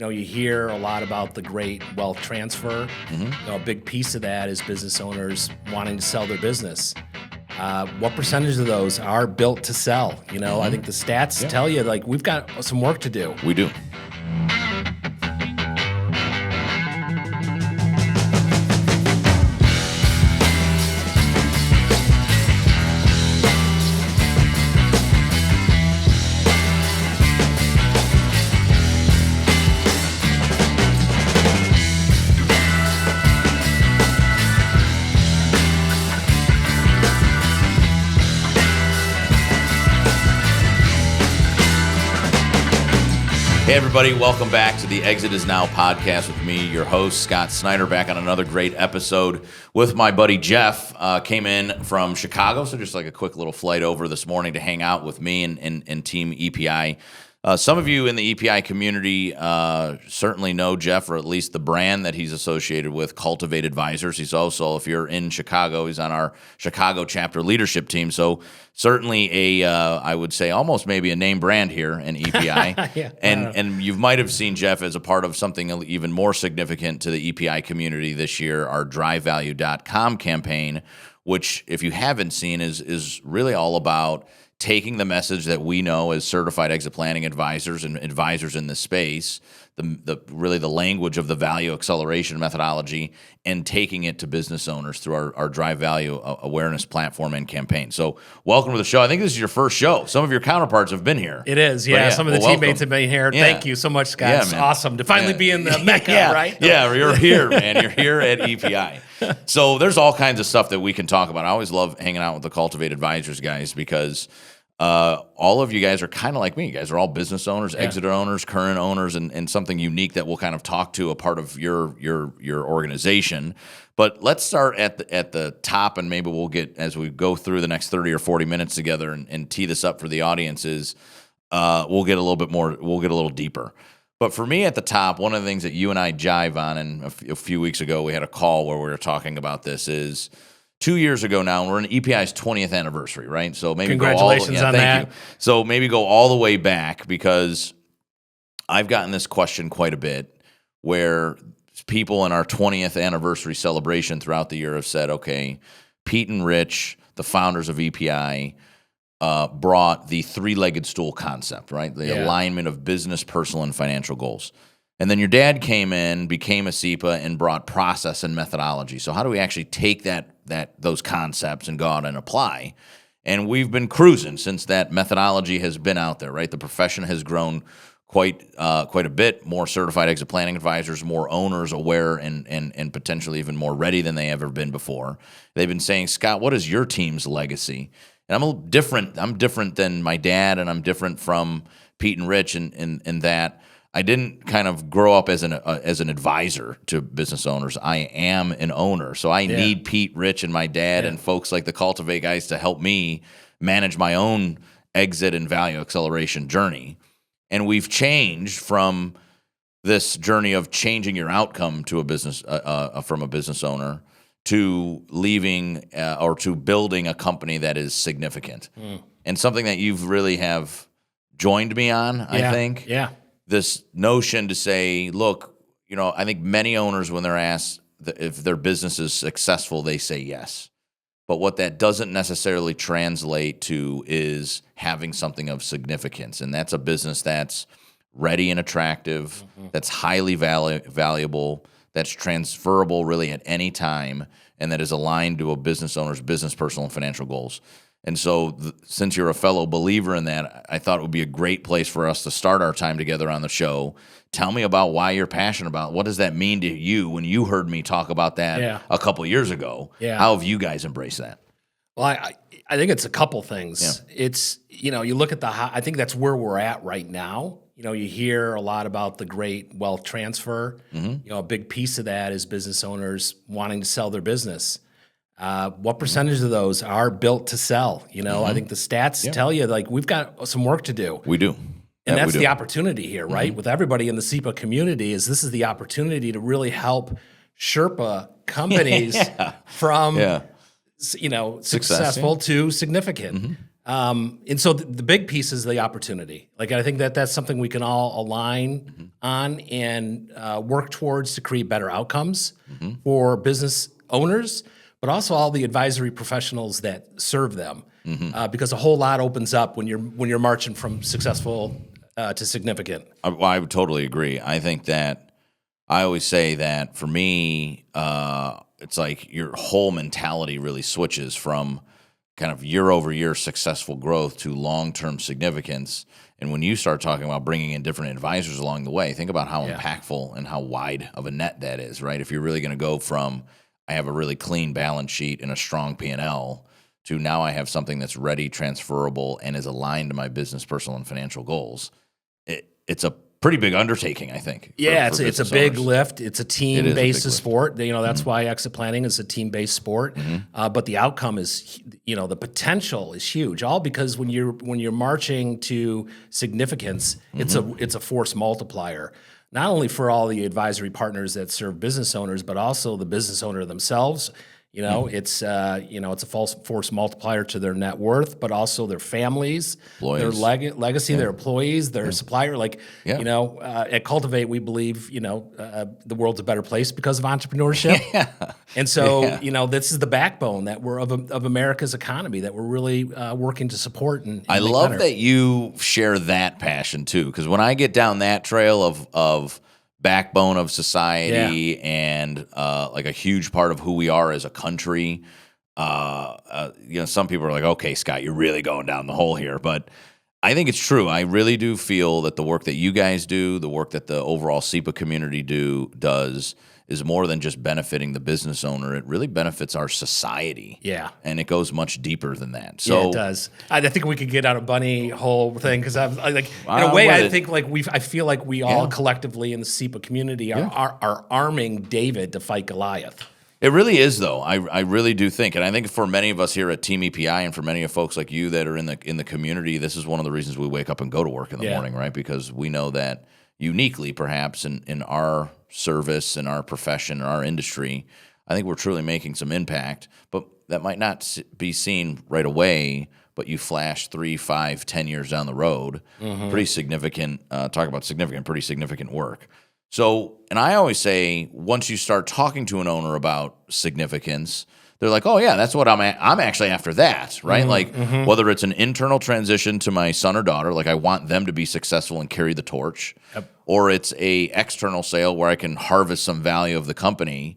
You hear a lot about the great wealth transfer. A big piece of that is business owners wanting to sell their business. What percentage of those are built to sell? I think the stats tell you, like, we've got some work to do. We do. Hey, everybody, welcome back to the Exit Is Now podcast with me, your host, Scott Snider, back on another great episode with my buddy Jeff. Came in from Chicago, so just like a quick little flight over this morning to hang out with me and Team EPI. Some of you in the EPI community certainly know Jeff, or at least the brand that he's associated with, Cultivate Advisors. He's also, if you're in Chicago, he's on our Chicago chapter leadership team. So certainly I would say almost maybe a name brand here in EPI. And you might have seen Jeff as a part of something even more significant to the EPI community this year, our drivevalue.com campaign, which, if you haven't seen, is really all about taking the message that we know as certified exit planning advisors and advisors in this space, the language of the value acceleration methodology, and taking it to business owners through our Drive Value awareness platform and campaign. So welcome to the show. I think this is your first show. Some of your counterparts have been here. It is, yeah. Some of the teammates have been here. Yeah. Thank you so much, Scott. It's awesome to finally be in the Mecca, right? Yeah, you're here, man. You're here at EPI. So there's all kinds of stuff that we can talk about. I always love hanging out with the Cultivate Advisors guys because all of you guys are kind of like me. You guys are all business owners, exit owners, current owners, and something unique that we'll kind of talk to a part of your organization. But let's start at the top, and maybe we'll get, as we go through the next 30 or 40 minutes together and tee this up for the audiences, we'll get a little deeper. But for me at the top, one of the things that you and I jive on, and a few weeks ago we had a call where we were talking about this, is 2 years ago now, and we're in EPI's 20th anniversary, right? So maybe congratulations on that. Thank you. So maybe go all the way back, because I've gotten this question quite a bit, where people in our 20th anniversary celebration throughout the year have said, okay, Pete and Rich, the founders of EPI, brought the three-legged stool concept, right? The alignment of business, personal, and financial goals. And then your dad came in, became a SEPA, and brought process and methodology. So how do we actually take those concepts and go out and apply? And we've been cruising since that methodology has been out there, right? The profession has grown quite a bit. More certified exit planning advisors, more owners aware and potentially even more ready than they ever been before. They've been saying, Scott, what is your team's legacy? And I'm a little different. I'm different than my dad, and I'm different from Pete and Rich in that I didn't kind of grow up as an advisor to business owners. I am an owner. So I need Pete, Rich, and my dad and folks like the Cultivate guys to help me manage my own exit and value acceleration journey. And we've changed from this journey of changing your outcome to a business from a business owner to leaving or to building a company that is significant. And something that you've really have joined me on, I think. Yeah. This notion to say, look, I think many owners, when they're asked if their business is successful, they say yes. But what that doesn't necessarily translate to is having something of significance. And that's a business that's ready and attractive, that's highly valuable, that's transferable really at any time, and that is aligned to a business owner's business, personal, and financial goals. And so since you're a fellow believer in that, I thought it would be a great place for us to start our time together on the show. Tell me about why you're passionate about it. What does that mean to you when you heard me talk about that a couple of years ago? Yeah. How have you guys embraced that? Well, I think it's a couple things. Yeah. It's, you look at I think that's where we're at right now. You hear a lot about the great wealth transfer. A big piece of that is business owners wanting to sell their business. What percentage of those are built to sell? I think the stats tell you, like, we've got some work to do. We do. And that's the opportunity here, right? With everybody in the SEPA community, this is the opportunity to really help Sherpa companies from, successful to significant. And so the big piece is the opportunity. Like, I think that that's something we can all align on and work towards to create better outcomes for business owners, but also all the advisory professionals that serve them, because a whole lot opens up when you're marching from successful to significant. I would totally agree. I think that I always say that for me, it's like your whole mentality really switches from kind of year-over-year successful growth to long-term significance. And when you start talking about bringing in different advisors along the way, think about how impactful and how wide of a net that is, right? If you're really going to go from, I have a really clean balance sheet and a strong P&L, to now I have something that's ready, transferable, and is aligned to my business, personal, and financial goals, it's a pretty big undertaking, I think. Yeah, for it's a business big owners. lift. It's a team-based lift. sport. That's why exit planning is a team-based sport. But the outcome is, the potential is huge. All because when you're marching to significance, it's a force multiplier. Not only for all the advisory partners that serve business owners, but also the business owner themselves. It's a false force multiplier to their net worth, but also their families, their legacy, their employees, their supplier. At Cultivate, we believe the world's a better place because of entrepreneurship. And so this is the backbone that we're of America's economy that we're really working to support. And I make love better. that you share that passion too, because when I get down that trail of backbone of society and like a huge part of who we are as a country. Some people are like, okay, Scott, you're really going down the hole here. But I think it's true. I really do feel that the work that you guys do, the work that the overall SEPA community does is more than just benefiting the business owner. It really benefits our society. Yeah. And it goes much deeper than that. So it does. I think we could get on a bunny hole thing because I feel like we all collectively in the SEPA community are arming David to fight Goliath. It really is, though. I really do think, and I think for many of us here at Team EPI, and for many of folks like you that are in the community, this is one of the reasons we wake up and go to work in the morning, right? Because we know that uniquely, perhaps in our service, in our profession, in our industry, I think we're truly making some impact. But that might not be seen right away. But you flash 3, 5, 10 years down the road, pretty significant. Talk about significant, pretty significant work. So, and I always say, once you start talking to an owner about significance, they're like, oh, yeah, that's what I'm actually after that, right? Whether it's an internal transition to my son or daughter, like I want them to be successful and carry the torch, or it's a external sale where I can harvest some value of the company.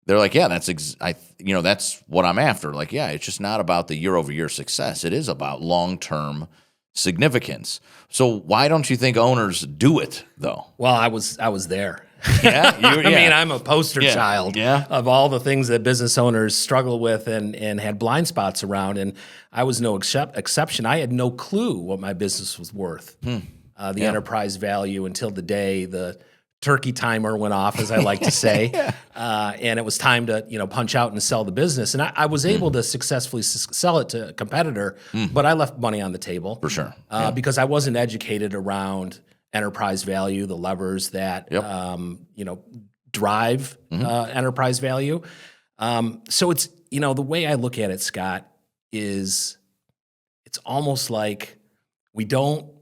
They're like, yeah, that's what I'm after. Like, yeah, it's just not about the year-over-year success. It is about long-term significance. So why don't you think owners do it, though? Well, I was there. Yeah, I mean, I'm a poster child of all the things that business owners struggle with and had blind spots around, and I was no exception. I had no clue what my business was worth, the enterprise value, until the day the turkey timer went off, as I like to say, and it was time to punch out and sell the business. And I was able to successfully sell it to a competitor, but I left money on the table For sure. because I wasn't educated around enterprise value, the levers that drive enterprise value. So it's the way I look at it, Scott, is it's almost like we don't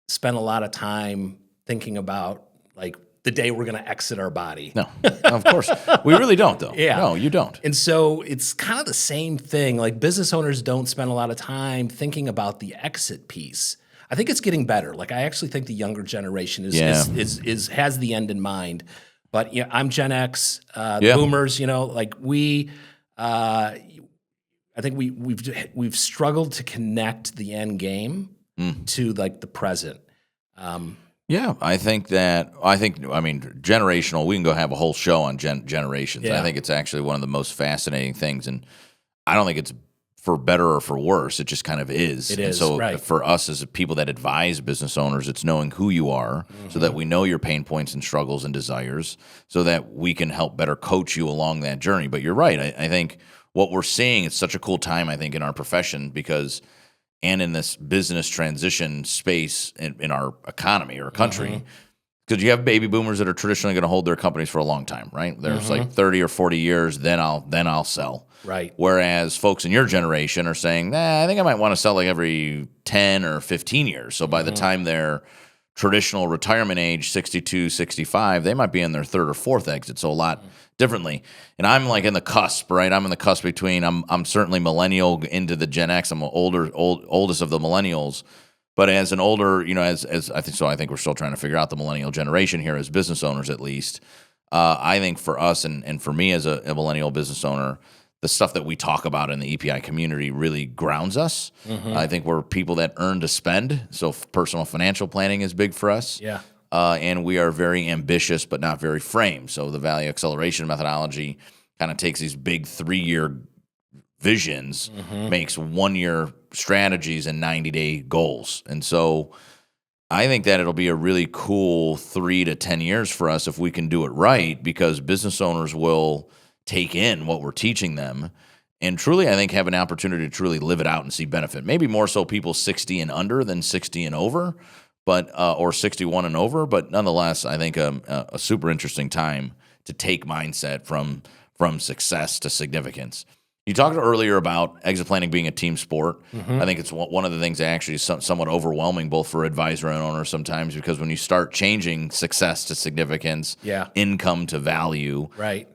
spend a lot of time thinking about like the day we're going to exit our body. No, of course. We really don't, though. Yeah. No, you don't. And so it's kind of the same thing. Like business owners don't spend a lot of time thinking about the exit piece. I think it's getting better. Like I actually think the younger generation has the end in mind. But I'm Gen X, boomers. I think we've struggled to connect the end game to like the present. Yeah, I mean, generational, we can go have a whole show on generations. Yeah. I think it's actually one of the most fascinating things. And I don't think it's for better or for worse. It just kind of is. It is, so for us as people that advise business owners, it's knowing who you are so that we know your pain points and struggles and desires so that we can help better coach you along that journey. But you're right. I think what we're seeing, it's such a cool time, I think, in our profession and in this business transition space in our economy or country, Because you have baby boomers that are traditionally going to hold their companies for a long time, right? There's like 30 or 40 years, then I'll sell. Right. Whereas folks in your generation are saying, I think I might want to sell like every 10 or 15 years. So by the time they're traditional retirement age, 62, 65, they might be in their third or fourth exit. So a lot differently. And I'm like in the cusp, right? I'm in the cusp between, I'm certainly millennial into the Gen X. I'm oldest of the millennials. But as an older, as I think we're still trying to figure out the millennial generation here as business owners, at least. I think for us and for me as a millennial business owner, the stuff that we talk about in the EPI community really grounds us. I think we're people that earn to spend. So personal financial planning is big for us. Yeah. And we are very ambitious, but not very framed. So the value acceleration methodology kind of takes these big 3-year visions, makes 1-year strategies and 90-day goals. And so I think that it'll be a really cool 3 to 10 years for us if we can do it right, because business owners will take in what we're teaching them and truly, I think, have an opportunity to truly live it out and see benefit. Maybe more so people 60 and under than 60 and over, but or 61 and over. But nonetheless, I think a super interesting time to take mindset from success to significance. You talked earlier about exit planning being a team sport. I think it's one of the things that actually is somewhat overwhelming both for advisor and owner sometimes, because when you start changing success to significance, income to value,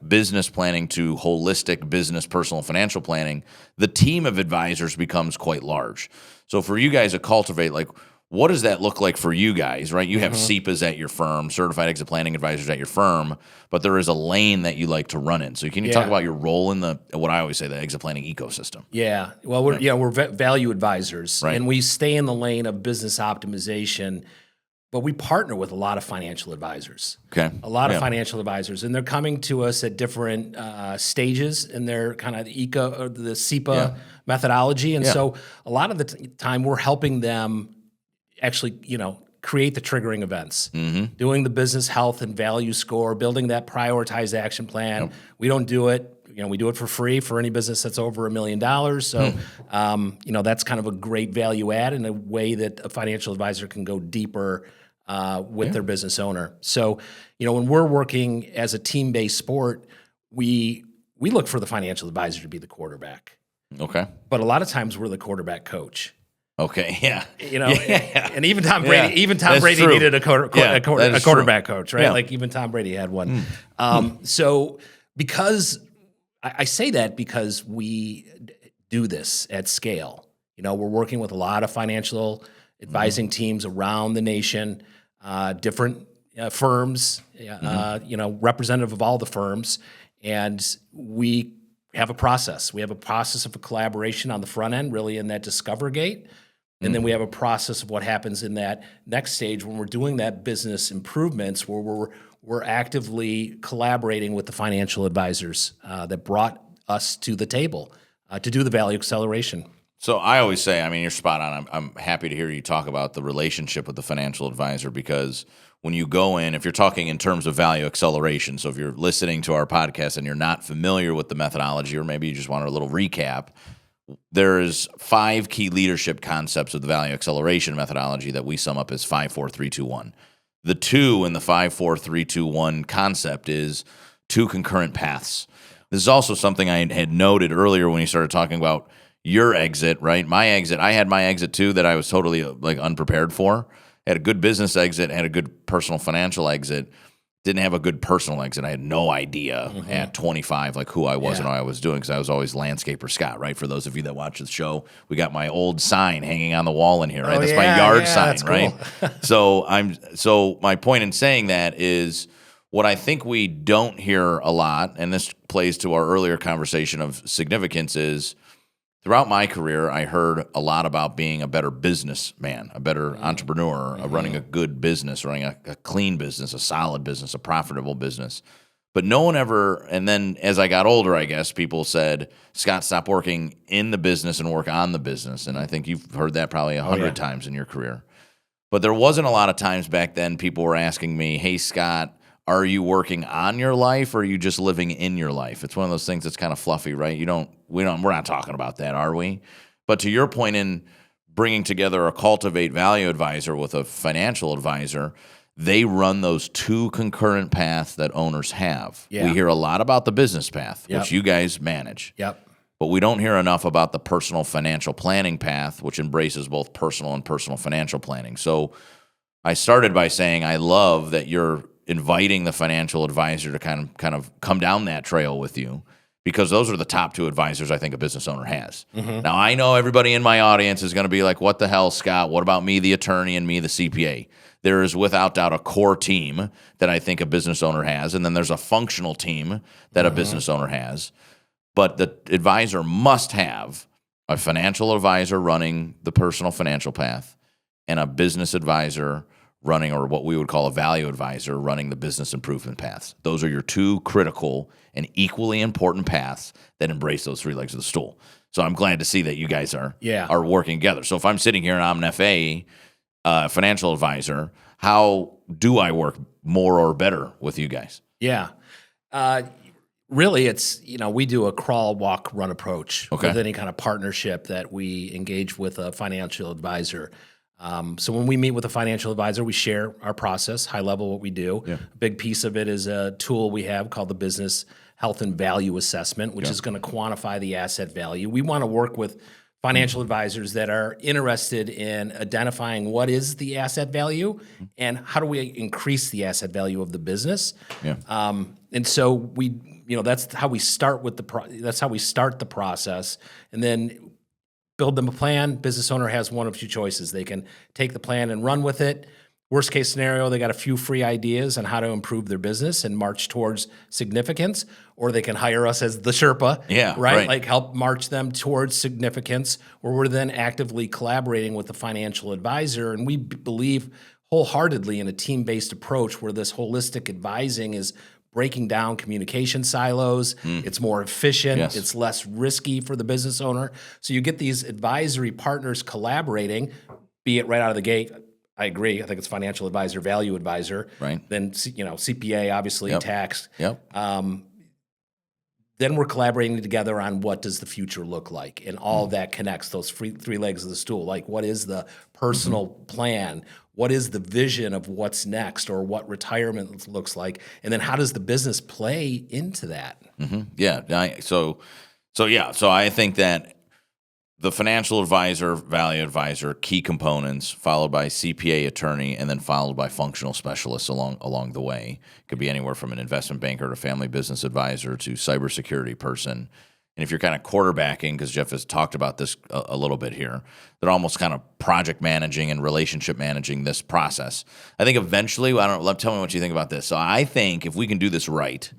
business planning to holistic business, personal, financial planning, the team of advisors becomes quite large. So for you guys at Cultivate, like, what does that look like for you guys, right? You have CEPAs at your firm, Certified Exit Planning Advisors at your firm, but there is a lane that you like to run in. So can you talk about your role in what I always say, the exit planning ecosystem? Yeah. Well, we're value advisors, and we stay in the lane of business optimization, but we partner with a lot of financial advisors. Okay. A lot of financial advisors, and they're coming to us at different stages in their kind of the CEPA methodology. And so a lot of the time we're helping them actually, create the triggering events, doing the business health and value score, building that prioritized action plan. We don't do it. We do it for free for any business that's over $1 million. So, that's kind of a great value add and a way that a financial advisor can go deeper with their business owner. So, when we're working as a team-based sport, we look for the financial advisor to be the quarterback. Okay. But a lot of times we're the quarterback coach. Okay, yeah. And even Tom Brady, Brady needed a quarterback coach, right? Yeah. Like even Tom Brady had one. So because I say that because we do this at scale. We're working with a lot of financial advising teams around the nation, different firms, representative of all the firms, and we have a process. We have a process of a collaboration on the front end, really in that discover gate. And then we have a process of what happens in that next stage when we're doing that business improvements, where we're actively collaborating with the financial advisors that brought us to the table to do the value acceleration. So I always say, you're spot on. I'm happy to hear you talk about the relationship with the financial advisor, because when you go in, if you're talking in terms of value acceleration, so if you're listening to our podcast and you're not familiar with the methodology, or maybe you just want a little recap, there's 5 key leadership concepts of the value acceleration methodology that we sum up as 5, 4, 3, 2, 1. The 2 in the 5, 4, 3, 2, 1 concept is 2 concurrent paths. This is also something I had noted earlier when you started talking about your exit, right? My exit, I had my exit too that I was totally unprepared for. Had a good business exit, had a good personal financial exit. Didn't have a good personal exit. I had no idea at 25 who I was and what I was doing, because I was always landscaper Scott, right? For those of you that watch the show, we got my old sign hanging on the wall in here, right? That's my yard sign, right? Cool. So my point in saying that is what I think we don't hear a lot, and this plays to our earlier conversation of significance, is throughout my career, I heard a lot about being a better businessman, a better entrepreneur, running a good business, running a clean business, a solid business, a profitable business. But no one ever, and then as I got older, I guess, people said, Scott, stop working in the business and work on the business. And I think you've heard that probably 100 times in your career. But there wasn't a lot of times back then people were asking me, hey, Scott, are you working on your life, or are you just living in your life? It's one of those things that's kind of fluffy, right? We're not talking about that, are we? But to your point in bringing together a Cultivate value advisor with a financial advisor, they run those two concurrent paths that owners have. Yeah. We hear a lot about the business path, Yep. which you guys manage. Yep. But we don't hear enough about the personal financial planning path, which embraces both personal and personal financial planning. So I started by saying I love that you're inviting the financial advisor to kind of come down that trail with you, because those are the top two advisors I think a business owner has. Now, I know everybody in my audience is going to be like, what the hell, Scott? What about me, the attorney, and me, the CPA? There is without doubt a core team that I think a business owner has, and then there's a functional team that a business owner has. But the advisor must have a financial advisor running the personal financial path and a business advisor running, or what we would call a value advisor, running the business improvement paths. Those are your two critical and equally important paths that embrace those three legs of the stool. So I'm glad to see that you guys are working together. So if I'm sitting here and I'm an FA, financial advisor, how do I work more or better with you guys? Yeah. Really, it's, we do a crawl, walk, run approach with any kind of partnership that we engage with a financial advisor. So when we meet with a financial advisor, we share our process, high level what we do. Yeah. A big piece of it is a tool we have called the Business Health and Value Assessment, which is going to quantify the asset value. We want to work with financial advisors that are interested in identifying what is the asset value and how do we increase the asset value of the business. Yeah. And so we, that's how we start with that's how we start the process, and then build them a plan. Business owner has one of two choices. They can take the plan and run with it. Worst case scenario, they got a few free ideas on how to improve their business and march towards significance, or they can hire us as the Sherpa, right? Like help march them towards significance, where we're then actively collaborating with the financial advisor. And we believe wholeheartedly in a team-based approach where this holistic advising is breaking down communication silos. It's more efficient. Yes. It's less risky for the business owner. So you get these advisory partners collaborating, be it right out of the gate. I agree. I think it's financial advisor, value advisor. Right. Then, CPA, obviously, tax. Yep. Then we're collaborating together on what does the future look like, and all that connects those three legs of the stool. Like, what is the personal plan? What is the vision of what's next, or what retirement looks like? And then how does the business play into that? Yeah. So I think that the financial advisor, value advisor, key components, followed by CPA, attorney, and then followed by functional specialists along the way. It could be anywhere from an investment banker to family business advisor to cybersecurity person. And if you're kind of quarterbacking, because Jeff has talked about this a little bit here, they're almost kind of project managing and relationship managing this process. I think eventually, tell me what you think about this. So I think if we can do this right,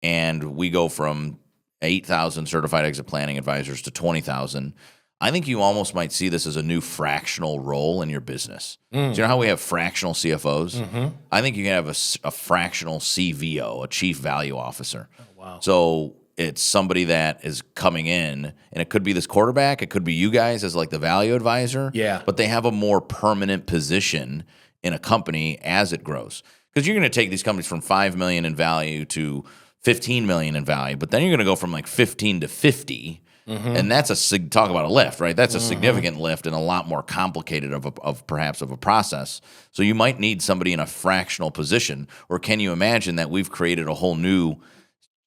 and we go from 8,000 certified exit planning advisors to 20,000, I think you almost might see this as a new fractional role in your business. So you know how we have fractional CFOs? I think you can have a fractional CVO, a chief value officer. Oh, wow. So it's somebody that is coming in, and it could be this quarterback, it could be you guys as like the value advisor. Yeah. But they have a more permanent position in a company as it grows. Because you're going to take these companies from $5 million in value to $15 million in value, but then you're going to go from like 15 to 50, and that's talk about a lift, right? That's a significant lift and a lot more complicated of perhaps a process. So you might need somebody in a fractional position, or can you imagine that we've created a whole new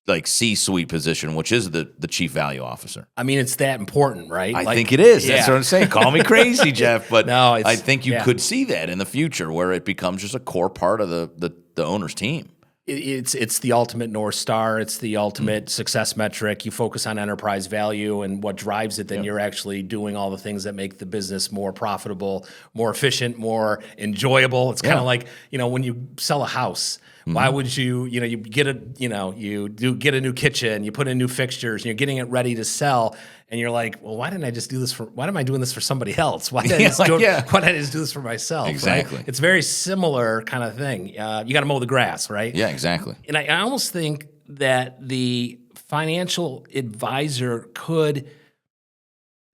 like C-suite position, which is the chief value officer? I mean, it's that important, right? I think it is. That's what I'm saying. Call me crazy, Jeff, but no, I think you could see that in the future where it becomes just a core part of the owner's team. It's the ultimate North Star. It's the ultimate success metric. You focus on enterprise value and what drives it, then you're actually doing all the things that make the business more profitable, more efficient, more enjoyable. It's kind of like, when you sell a house, why would you get a new kitchen, you put in new fixtures, and you're getting it ready to sell, and you're like, well, why am I doing this for somebody else? Why did I just do this for myself? Exactly. Right? It's a very similar kind of thing. You got to mow the grass, right? Yeah, exactly. And I almost think that the financial advisor could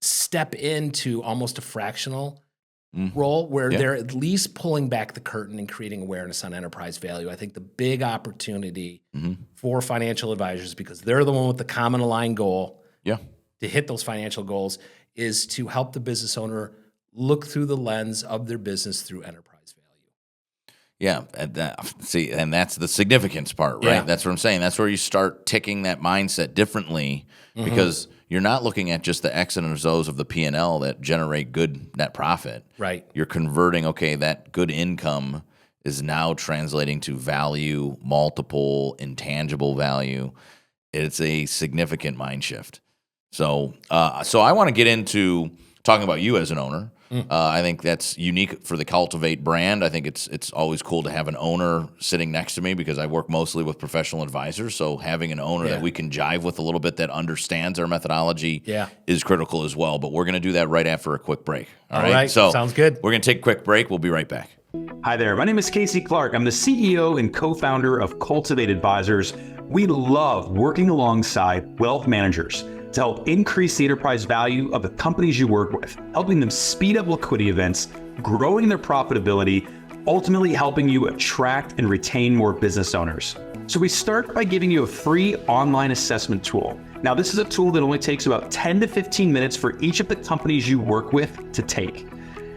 step into almost a fractional role where they're at least pulling back the curtain and creating awareness on enterprise value. I think the big opportunity for financial advisors, because they're the one with the common aligned goal to hit those financial goals, is to help the business owner look through the lens of their business through enterprise value. Yeah, and that's the significance part, right? Yeah. That's what I'm saying. That's where you start ticking that mindset differently because you're not looking at just the X and O's of the P&L that generate good net profit. Right. You're converting, okay, that good income is now translating to value, multiple, intangible value. It's a significant mind shift. So I want to get into talking about you as an owner. I think that's unique for the Cultivate brand. I think it's always cool to have an owner sitting next to me because I work mostly with professional advisors. So having an owner that we can jive with a little bit that understands our methodology is critical as well. But we're going to do that right after a quick break. All right. So sounds good. We're going to take a quick break. We'll be right back. Hi there. My name is Casey Clark. I'm the CEO and co-founder of Cultivate Advisors. We love working alongside wealth managers to help increase the enterprise value of the companies you work with, helping them speed up liquidity events, growing their profitability, ultimately helping you attract and retain more business owners. So we start by giving you a free online assessment tool. Now, this is a tool that only takes about 10 to 15 minutes for each of the companies you work with to take.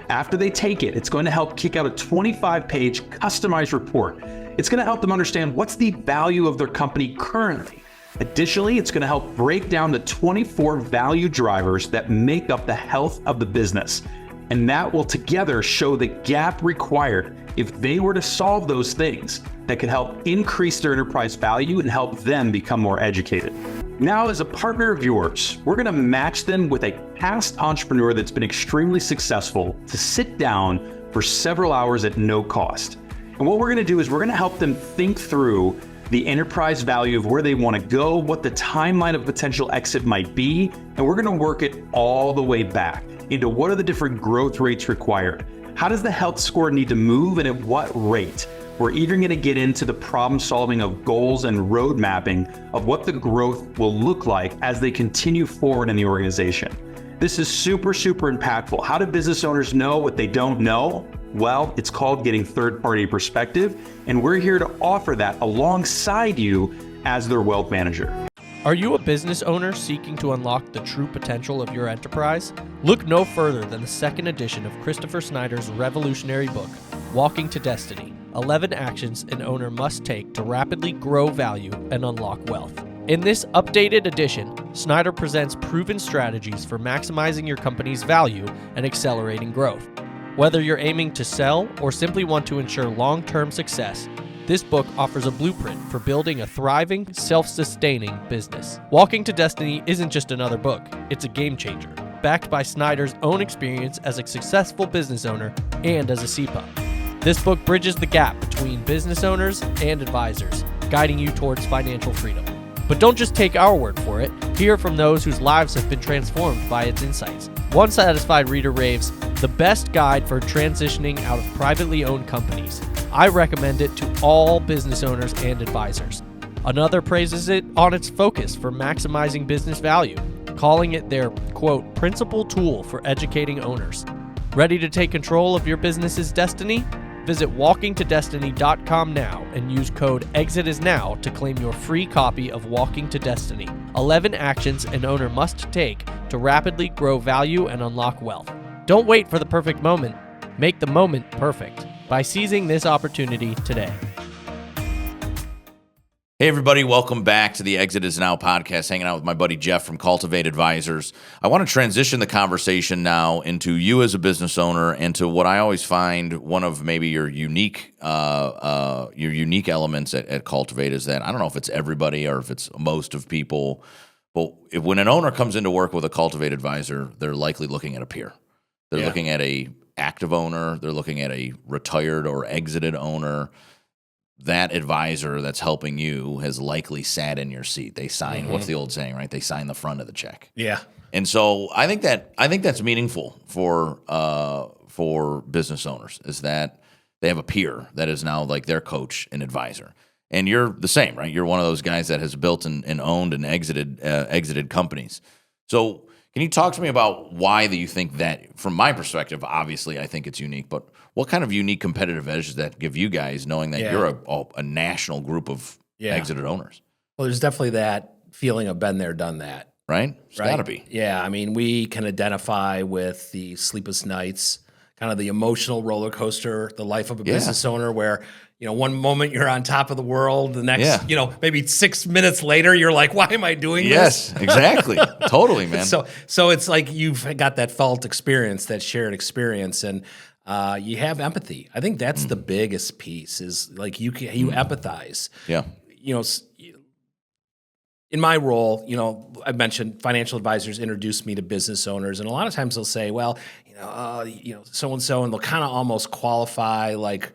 After they take it, it's going to help kick out a 25-page customized report. It's going to help them understand what's the value of their company currently. Additionally, it's going to help break down the 24 value drivers that make up the health of the business. And that will together show the gap required if they were to solve those things that could help increase their enterprise value and help them become more educated. Now, as a partner of yours, we're going to match them with a past entrepreneur that's been extremely successful to sit down for several hours at no cost. And what we're going to do is we're going to help them think through the enterprise value of where they want to go, what the timeline of potential exit might be, and we're going to work it all the way back into what are the different growth rates required. How does the health score need to move and at what rate? We're even going to get into the problem solving of goals and road mapping of what the growth will look like as they continue forward in the organization. This is super, super impactful. How do business owners know what they don't know? Well, it's called getting third-party perspective, and we're here to offer that alongside you as their wealth manager. Are you a business owner seeking to unlock the true potential of your enterprise? Look no further than the second edition of Christopher Snider's revolutionary book, Walking to Destiny: 11 Actions an Owner Must Take to Rapidly Grow Value and Unlock Wealth. In this updated edition, Snider presents proven strategies for maximizing your company's value and accelerating growth. Whether you're aiming to sell or simply want to ensure long-term success, this book offers a blueprint for building a thriving, self-sustaining business. Walking to Destiny isn't just another book, it's a game changer, backed by Snider's own experience as a successful business owner and as a CPA. This book bridges the gap between business owners and advisors, guiding you towards financial freedom. But don't just take our word for it. Hear from those whose lives have been transformed by its insights. One satisfied reader raves, "The best guide for transitioning out of privately owned companies. I recommend it to all business owners and advisors." Another praises it on its focus for maximizing business value, calling it their, quote, principal tool for educating owners. Ready to take control of your business's destiny? Visit walkingtodestiny.com now and use code EXITISNOW to claim your free copy of Walking to Destiny: 11 Actions an Owner Must Take to Rapidly Grow Value and Unlock Wealth. Don't wait for the perfect moment. Make the moment perfect by seizing this opportunity today. Hey, everybody. Welcome back to the Exit is Now podcast, hanging out with my buddy Jeff from Cultivate Advisors. I want to transition the conversation now into you as a business owner and to what I always find one of maybe your unique elements at Cultivate is that I don't know if it's everybody or if it's most of people, but when an owner comes into work with a Cultivate Advisor, they're likely looking at a peer. They're looking at a active owner. They're looking at a retired or exited owner. That advisor that's helping you has likely sat in your seat. They sign, what's the old saying, right? They sign the front of the check. Yeah. And so I think that's meaningful for business owners is that they have a peer that is now like their coach and advisor. And you're the same, right? You're one of those guys that has built and owned and exited companies. So can you talk to me about why do you think that, from my perspective, obviously I think it's unique, but what kind of unique competitive edge does that give you guys knowing that you're a national group of exited owners? Well, there's definitely that feeling of been there, done that. Right? It's got to be. Yeah. I mean, we can identify with the sleepless nights kind of the emotional roller coaster, the life of a business owner, where, one moment you're on top of the world, the next, maybe 6 minutes later, you're like, why am I doing this? Yes, exactly. Totally, man. So it's like you've got that felt experience, that shared experience, and you have empathy. I think that's the biggest piece, is like you empathize. Yeah. In my role, I mentioned financial advisors introduce me to business owners, and a lot of times they'll say, well, so and so, and they'll kind of almost qualify like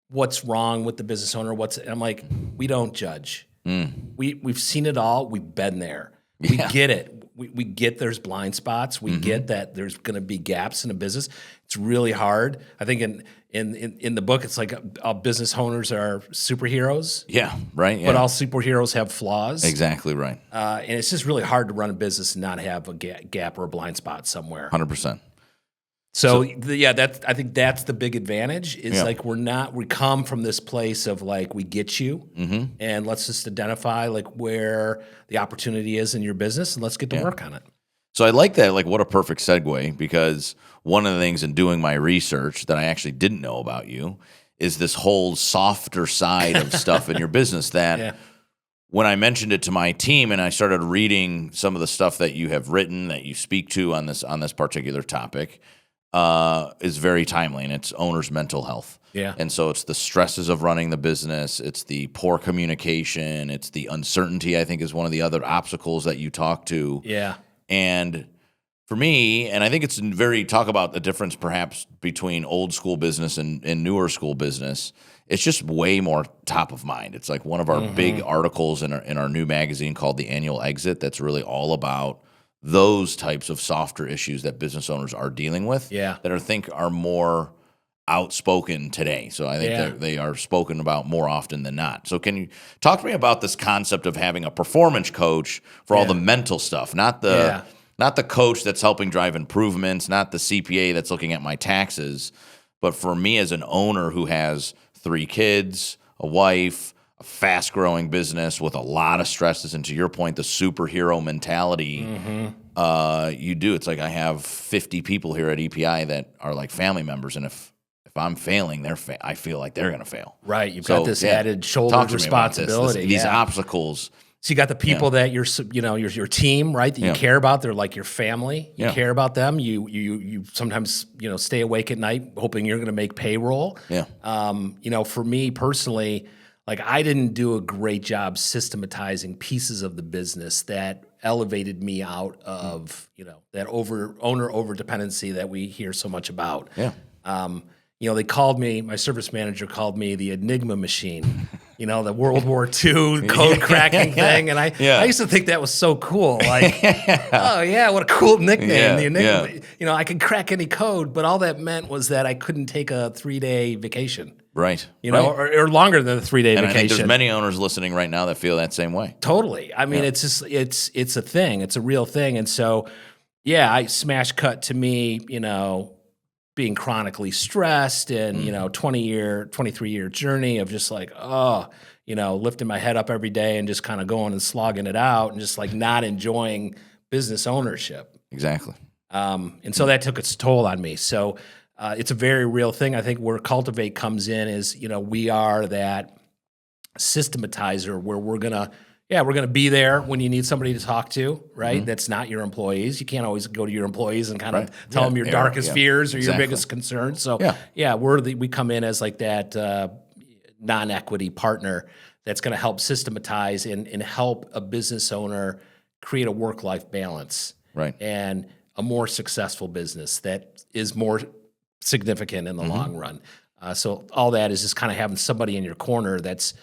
what's wrong with the business owner. And I'm like, we don't judge. We've seen it all. We've been there. We get it. We get there's blind spots. We get that there's going to be gaps in a business. It's really hard. I think in the book, it's like all business owners are superheroes. Yeah, right. Yeah. But all superheroes have flaws. Exactly right. And it's just really hard to run a business and not have a gap or a blind spot somewhere. 100%. So I think that's the big advantage, is like we come from this place of like, we get you, and let's just identify like where the opportunity is in your business, and let's get to work on it. So I like that. Like, what a perfect segue, because one of the things in doing my research that I actually didn't know about you is this whole softer side of stuff in your business that when I mentioned it to my team and I started reading some of the stuff that you have written, that you speak to on this particular topic, is very timely, and it's owner's mental health. Yeah. And so it's the stresses of running the business. It's the poor communication. It's the uncertainty, I think, is one of the other obstacles that you talk to. Yeah. And for me, and I think it's talk about the difference perhaps between old school business and newer school business. It's just way more top of mind. It's like one of our big articles in our new magazine called The Annual Exit that's really all about those types of softer issues that business owners are dealing with that I think are more outspoken today. So I think they are spoken about more often than not. So can you talk to me about this concept of having a performance coach for all the mental stuff, not the coach that's helping drive improvements, not the CPA that's looking at my taxes, but for me as an owner who has 3 kids, a wife, a fast-growing business with a lot of stresses, and to your point, the superhero mentality you do. It's like I have 50 people here at EPI that are like family members, and if I'm failing, I feel like they're going to fail. Right. You've got this added shoulder responsibility. These obstacles. So you got the people that your team, right, that you care about. They're like your family. You care about them. You sometimes, stay awake at night hoping you're going to make payroll. Yeah. For me personally, like I didn't do a great job systematizing pieces of the business that elevated me out of, that owner over dependency that we hear so much about. Yeah. They called me, my service manager called me the Enigma machine, the World War II code cracking thing. And I used to think that was so cool. Like, oh yeah, what a cool nickname, the Enigma. I could crack any code, but all that meant was that I couldn't take a 3-day vacation. Right. Or longer than a 3-day vacation. I think there's many owners listening right now that feel that same way. Totally. I mean, it's just, it's a thing. It's a real thing. And so, I smash cut to me, being chronically stressed and, 23-year journey of just like, lifting my head up every day and just kind of going and slogging it out and just like not enjoying business ownership. Exactly. And so that took its toll on me. So it's a very real thing. I think where Cultivate comes in is, we are that systematizer where we're going to be there when you need somebody to talk to, right? That's not your employees. You can't always go to your employees and kind of tell them your darkest fears or your biggest concerns. So we come in as like that non-equity partner that's going to help systematize and help a business owner create a work-life balance, right? And a more successful business that is more significant in the long run. So all that is just kind of having somebody in your corner that's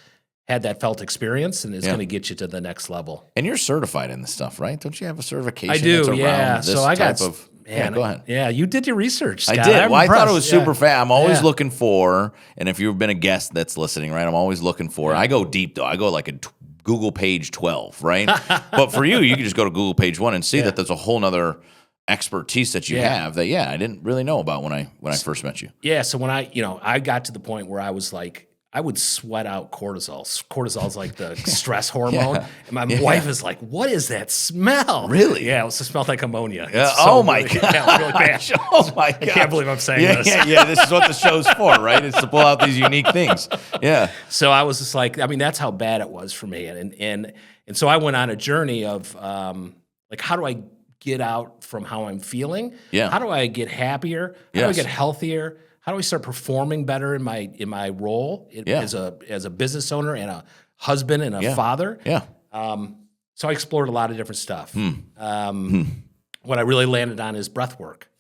had that felt experience and is going to get you to the next level. And you're certified in this stuff, right? Don't you have a certification? I do, that's around this so I got. Type of, go ahead. Yeah, you did your research, Scott. I did. I'm I thought impressed. it was super fast. I'm always looking for, and if you've been a guest that's listening, right, I'm always looking for, I go deep though. I go like a Google page 12, right? But for you can just go to Google page 1 and see that there's a whole nother expertise that you have that, I didn't really know about when I first met you. Yeah, so when I got to the point where I was like, I would sweat out cortisol. Cortisol's like the stress hormone. And my wife is like, what is that smell? Really? Yeah, it smelled like ammonia. Yeah. It's so my really, God. Yeah, really bad. Oh my God. I can't believe I'm saying this. Yeah. This is what the show's for, right? It's to pull out these unique things. Yeah. So I was just like, I mean, that's how bad it was for me. And so I went on a journey of like, how do I get out from how I'm feeling? Yeah. How do I get happier? How do I get healthier? How do I start performing better in my role as a business owner and a husband and a father? Yeah. So I explored a lot of different stuff. What I really landed on is breath work.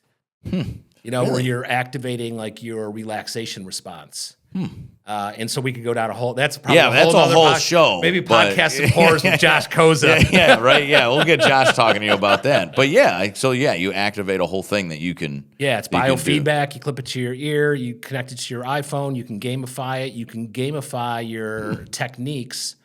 Where you're activating like your relaxation response. And so we could go down a whole. That's probably that's a whole show. Maybe podcast and horrors with Josh Koza. Right. Yeah, we'll get Josh talking to you about that. But you activate a whole thing that you can. Yeah, it's biofeedback. You clip it to your ear. You connect it to your iPhone. You can gamify it. You can gamify your techniques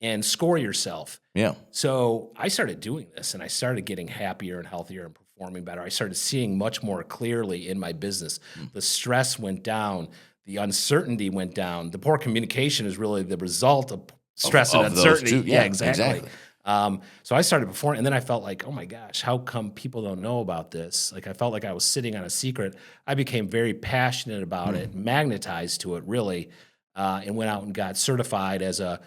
and score yourself. Yeah. So I started doing this, and I started getting happier and healthier and performing better. I started seeing much more clearly in my business. The stress went down. The uncertainty went down. The poor communication is really the result of stress and uncertainty. Those two. Yeah, exactly. So I started performing, and then I felt like, oh my gosh, how come people don't know about this? Like I felt like I was sitting on a secret. I became very passionate about it, magnetized to it really, and went out and got certified as a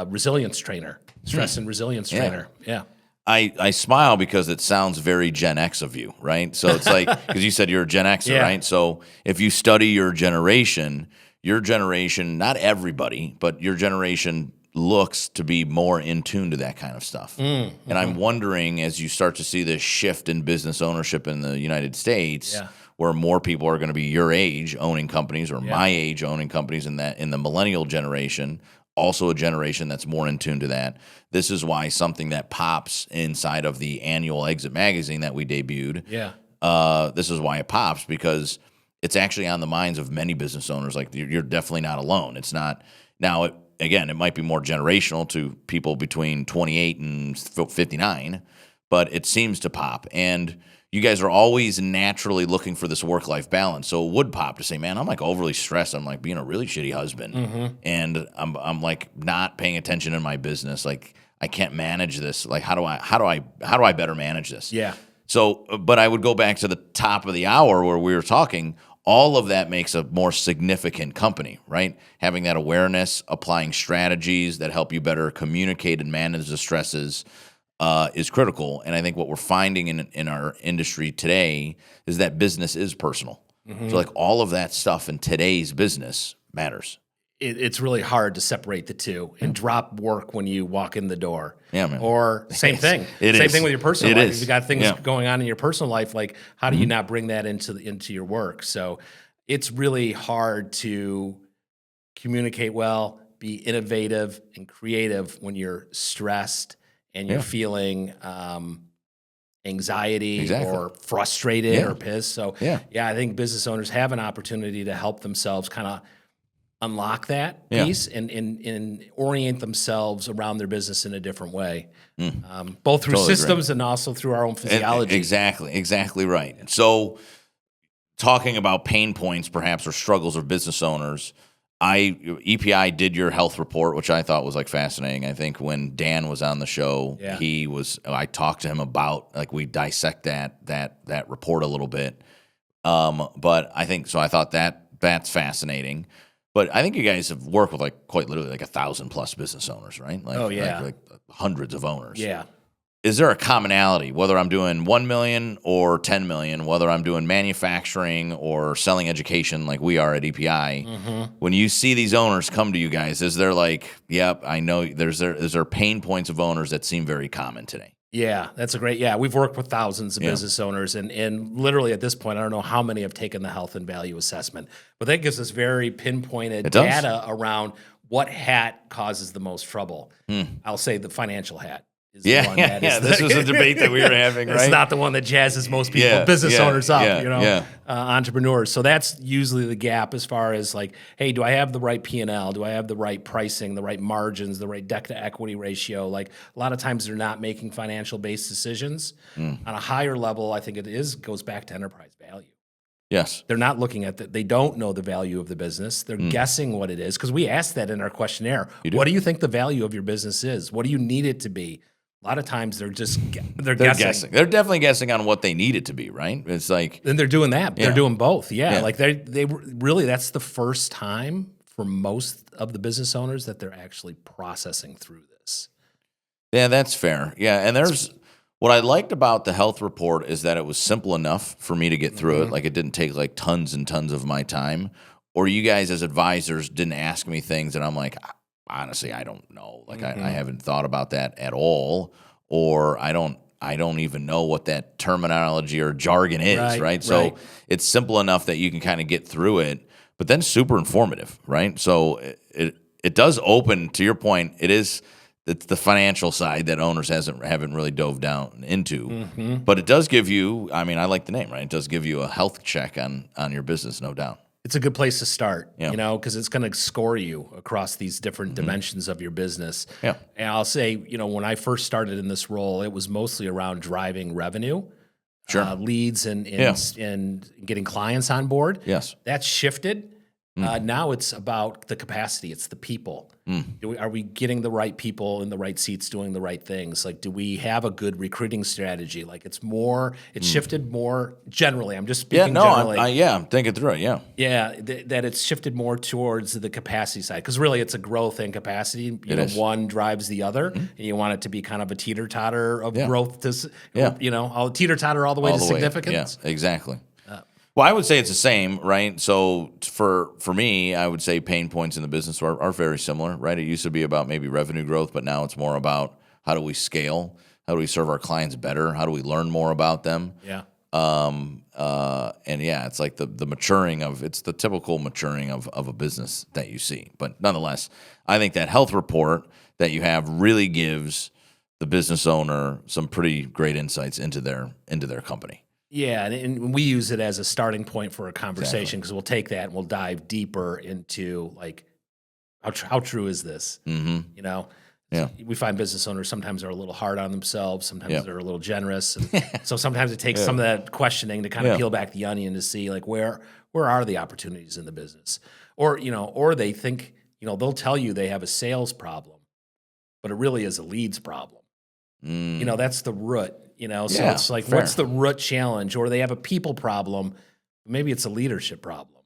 resilience trainer, stress and resilience trainer. Yeah. I smile because it sounds very Gen X of you, right? So it's like, because you said you're a Gen Xer, right? So if you study your generation, not everybody, but your generation looks to be more in tune to that kind of stuff. And I'm wondering, as you start to see this shift in business ownership in the United States, where more people are going to be your age owning companies or my age owning companies in the millennial generation, also a generation that's more in tune to that. This is why something that pops inside of the annual Exit magazine that we debuted, this is why it pops, because it's actually on the minds of many business owners. Like, you're definitely not alone. It's not now. It might be more generational to people between 28 and 59, but it seems to pop. And you guys are always naturally looking for this work-life balance. So it would pop to say, man, I'm like overly stressed. I'm like being a really shitty husband, and I'm like not paying attention in my business. Like, I can't manage this. Like, how do I better manage this? Yeah. So, but I would go back to the top of the hour where we were talking. All of that makes a more significant company, right? Having that awareness, applying strategies that help you better communicate and manage the stresses is critical. And I think what we're finding in our industry today is that business is personal. So like all of that stuff in today's business matters. It's really hard to separate the two and drop work when you walk in the door. Yeah, man. Or same thing. Same thing with your personal life. If you got things going on in your personal life, like how do you not bring that into your work? So it's really hard to communicate well, be innovative and creative when you're stressed and you're feeling anxiety or frustrated or pissed. So I think business owners have an opportunity to help themselves kind of unlock that piece and orient themselves around their business in a different way, both through systems and also through our own physiology. Exactly right. So talking about pain points perhaps or struggles of business owners, EPI did your health report, which I thought was like fascinating. I think when Dan was on the show, I talked to him about, like, we dissect that report a little bit. But I thought that's fascinating. But I think you guys have worked with like quite literally like 1,000+ business owners, right? Like, like hundreds of owners. Yeah. Is there a commonality, whether I'm doing 1 million or 10 million, whether I'm doing manufacturing or selling education like we are at EPI? When you see these owners come to you guys, is there like, I know is there pain points of owners that seem very common today? Yeah, that's we've worked with thousands of business owners, and literally at this point, I don't know how many have taken the health and value assessment, but that gives us very pinpointed data around what hat causes the most trouble. I'll say the financial hat. This was a debate that we were having, right? It's not the one that jazzes most people, business owners up, entrepreneurs. So that's usually the gap as far as like, hey, do I have the right P&L? Do I have the right pricing, the right margins, the right debt to equity ratio? Like a lot of times they're not making financial based decisions. On a higher level, I think goes back to enterprise value. Yes. They're not looking at they don't know the value of the business. They're guessing what it is, because we asked that in our questionnaire. What do you think the value of your business is? What do you need it to be? A lot of times they're guessing. They're definitely guessing on what they need it to be, right? It's like, And they're doing that. Yeah. They're doing both. Yeah. Yeah. Like they really, that's the first time for most of the business owners that they're actually processing through this. yeah, that's fair. Yeah, and what I liked about the health report is that it was simple enough for me to get through it. Like, it didn't take like tons and tons of my time. Or you guys as advisors didn't ask me things that I'm like, honestly, I don't know. Like, I haven't thought about that at all, or I don't even know what that terminology or jargon is, right? So it's simple enough that you can kind of get through it, but then super informative, right? So it does open, to your point, it's the financial side that owners haven't really dove down into, but it does give you, I mean, I like the name, right? It does give you a health check on your business, no doubt. It's a good place to start, Yeah. because it's going to score you across these different dimensions of your business. Yeah. And I'll say, when I first started in this role, it was mostly around driving revenue, leads, and getting clients on board. Yes. That's shifted. Now it's about the capacity. It's the people. Are we getting the right people in the right seats doing the right things? Like, do we have a good recruiting strategy? Like, it's shifted more generally. I'm just speaking generally. I'm thinking through it, yeah. Yeah, that it's shifted more towards the capacity side, because really it's a growth and capacity. One drives the other, and you want it to be kind of a teeter-totter of growth to, I'll teeter-totter all the way to significance. Yeah, exactly. Well, I would say it's the same, right? So for me, I would say pain points in the business are very similar, right? It used to be about maybe revenue growth, but now it's more about how do we scale? How do we serve our clients better? How do we learn more about them? Yeah. It's like the maturing it's the typical maturing of a business that you see. But nonetheless, I think that health report that you have really gives the business owner some pretty great insights into their company. Yeah, and we use it as a starting point for a conversation, because we'll take that and we'll dive deeper into, like, how true is this? Yeah. We find business owners sometimes are a little hard on themselves. Sometimes they're a little generous. And so sometimes it takes some of that questioning to kind of peel back the onion to see, like, where are the opportunities in the business? Or they think, they'll tell you they have a sales problem, but it really is a leads problem. That's the root. So it's like, fair. What's the root challenge? Or they have a people problem, maybe it's a leadership problem.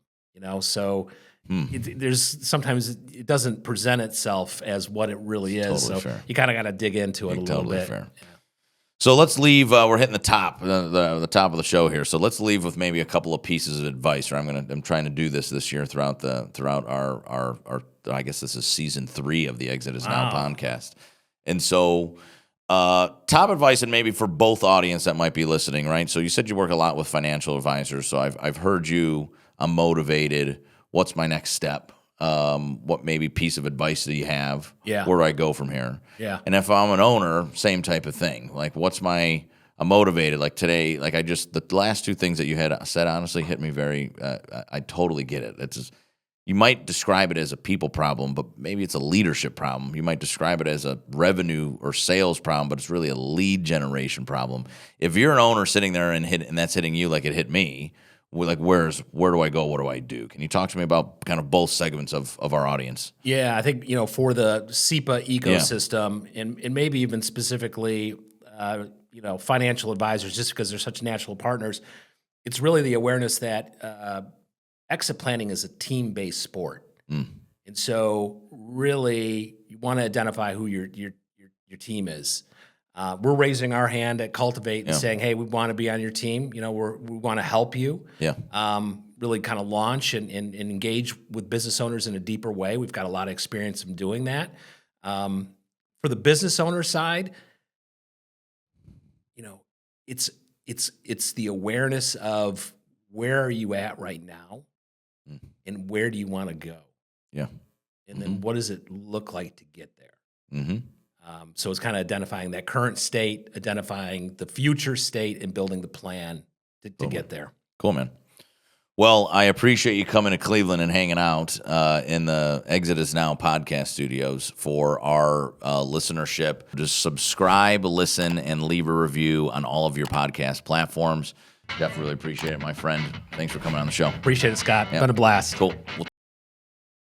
So there's sometimes it doesn't present itself as what it really is. Totally so fair. you kind of got to dig into it a little bit. Fair. Yeah. So let's leave. We're hitting the top of the show here. So let's leave with maybe a couple of pieces of advice. Or I'm trying to do this year throughout our I guess this is season 3 of the Exit Is Now podcast. And so. Top advice, and maybe for both audience that might be listening, right? So you said you work a lot with financial advisors. So I've heard you. I'm motivated. What's my next step? What maybe piece of advice do you have? Yeah. Where do I go from here? Yeah. And if I'm an owner, same type of thing. Like, I'm motivated. Like today, like the last 2 things that you had said honestly hit me very. I totally get it. It's just, you might describe it as a people problem, but maybe it's a leadership problem. You might describe it as a revenue or sales problem, but it's really a lead generation problem. If you're an owner sitting there and that's hitting you like it hit me, like where do I go? What do I do? Can you talk to me about kind of both segments of our audience? Yeah, I think for the SEPA ecosystem, and maybe even specifically, financial advisors, just because they're such natural partners, it's really the awareness that exit planning is a team-based sport. And so really you want to identify who your team is. We're raising our hand at Cultivate and saying, hey, we want to be on your team. We want to help you. Yeah. Really kind of launch and engage with business owners in a deeper way. We've got a lot of experience in doing that. For the business owner side, it's the awareness of where are you at right now, and where do you want to go? Yeah. And then what does it look like to get there? So it's kind of identifying that current state, identifying the future state, and building the plan to get there. Cool, man. Well, I appreciate you coming to Cleveland and hanging out in the Exit Is Now podcast studios for our listenership. Just subscribe, listen, and leave a review on all of your podcast platforms. Jeff, really appreciate it, my friend. Thanks for coming on the show. Appreciate it, Scott. Yeah. Been a blast. Cool. We'll